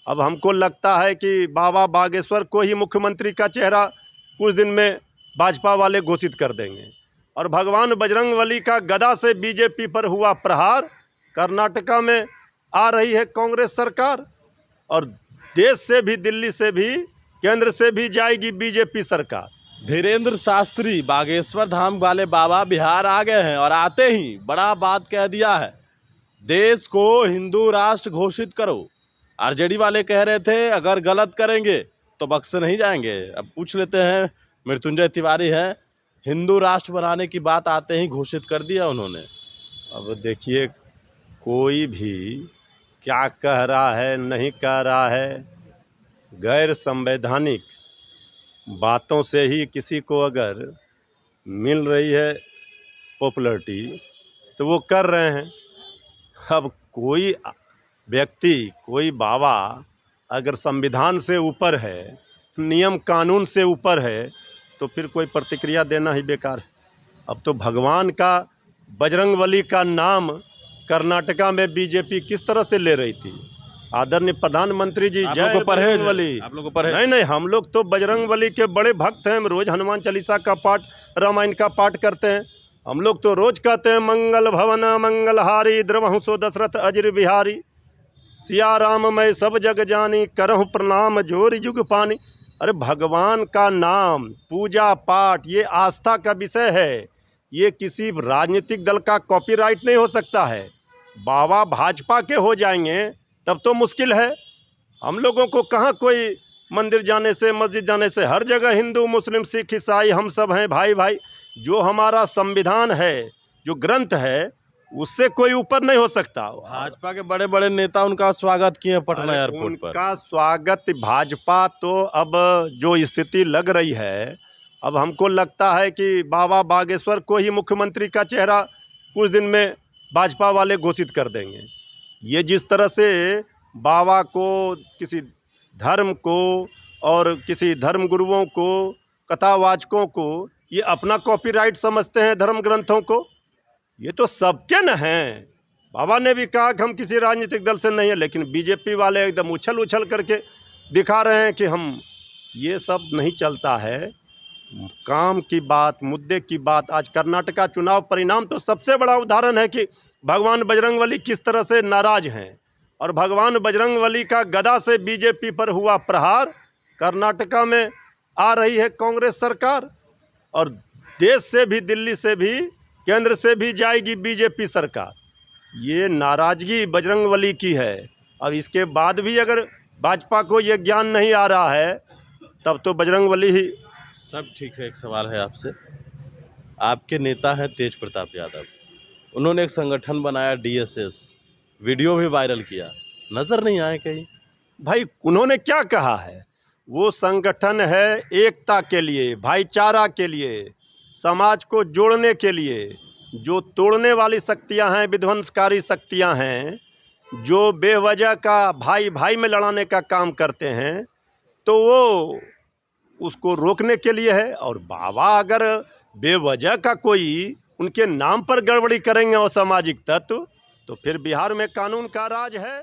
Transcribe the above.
अब हमको लगता है कि बाबा बागेश्वर को ही मुख्यमंत्री का चेहरा कुछ दिन में भाजपा वाले घोषित कर देंगे। और भगवान बजरंगबली का गदा से बीजेपी पर हुआ प्रहार, कर्नाटका में आ रही है कांग्रेस सरकार और देश से भी, दिल्ली से भी, केंद्र से भी जाएगी बीजेपी सरकार। धीरेन्द्र शास्त्री बागेश्वर धाम वाले बाबा बिहार आ गए हैं और आते ही बड़ा बात कह दिया है, देश को हिंदू राष्ट्र घोषित करो। आरजेडी वाले कह रहे थे अगर गलत करेंगे तो बख्शे नहीं जाएंगे। अब पूछ लेते हैं, मृत्युंजय तिवारी हैं, हिंदू राष्ट्र बनाने की बात आते ही घोषित कर दिया उन्होंने। अब देखिए, कोई भी क्या कह रहा है नहीं कह रहा है, गैर संवैधानिक बातों से ही किसी को अगर मिल रही है पॉपुलैरिटी तो वो कर रहे हैं। अब कोई व्यक्ति, कोई बाबा अगर संविधान से ऊपर है, नियम कानून से ऊपर है, तो फिर कोई प्रतिक्रिया देना ही बेकार है। अब तो भगवान का, बजरंगबली का नाम कर्नाटका में बीजेपी किस तरह से ले रही थी। आदरणीय प्रधानमंत्री जी, जय बजरंगबली। आप लोगों को परहेज? नहीं, हम लोग तो बजरंगबली के बड़े भक्त हैं। हम रोज हनुमान चालीसा का पाठ, रामायण का पाठ करते हैं। हम लोग तो रोज कहते हैं मंगल भवन मंगलहारी, द्रवहु सो दशरथ अजर बिहारी, सिया राम मैं सब जग जानी, करहु प्रणाम जोर जुग पानी। अरे भगवान का नाम, पूजा पाठ, ये आस्था का विषय है। ये किसी राजनीतिक दल का कॉपीराइट नहीं हो सकता है। बाबा भाजपा के हो जाएंगे तब तो मुश्किल है। हम लोगों को कहाँ कोई मंदिर जाने से, मस्जिद जाने से, हर जगह हिंदू मुस्लिम सिख ईसाई हम सब हैं भाई भाई। जो हमारा संविधान है, जो ग्रंथ है, उससे कोई ऊपर नहीं हो सकता। भाजपा के बड़े बड़े नेता उनका स्वागत किए पटना एयरपोर्ट पर। उनका स्वागत, भाजपा तो अब जो स्थिति लग रही है, अब हमको लगता है कि बाबा बागेश्वर को ही मुख्यमंत्री का चेहरा कुछ दिन में भाजपा वाले घोषित कर देंगे। ये जिस तरह से बाबा को, किसी धर्म को और किसी धर्म गुरुओं को, कथावाचकों को ये अपना कॉपीराइट समझते हैं धर्म ग्रंथों को, ये तो सबके न हैं। बाबा ने भी कहा कि हम किसी राजनीतिक दल से नहीं है, लेकिन बीजेपी वाले एकदम उछल उछल करके दिखा रहे हैं कि हम, ये सब नहीं चलता है। काम की बात, मुद्दे की बात। आज कर्नाटका चुनाव परिणाम तो सबसे बड़ा उदाहरण है कि भगवान बजरंगबली किस तरह से नाराज हैं। और भगवान बजरंगबली का गदा से बीजेपी पर हुआ प्रहार, कर्नाटका में आ रही है कांग्रेस सरकार और देश से भी, दिल्ली से भी, केंद्र से भी जाएगी बीजेपी सरकार। ये नाराजगी बजरंगबली की है। अब इसके बाद भी अगर भाजपा को ये ज्ञान नहीं आ रहा है तब तो बजरंगबली ही। सब ठीक है। एक सवाल है आपसे, आपके नेता हैं तेज प्रताप यादव, उन्होंने एक संगठन बनाया DSS, वीडियो भी वायरल किया, नज़र नहीं आए कहीं? भाई उन्होंने क्या कहा है? वो संगठन है एकता के लिए, भाईचारा के लिए, समाज को जोड़ने के लिए। जो तोड़ने वाली शक्तियां हैं, विध्वंसकारी शक्तियां हैं, जो बेवजह का भाई भाई में लड़ाने का काम करते हैं, तो वो उसको रोकने के लिए है। और बाबा अगर बेवजह का कोई उनके नाम पर गड़बड़ी करेंगे और सामाजिक तत्व, तो फिर बिहार में कानून का राज है।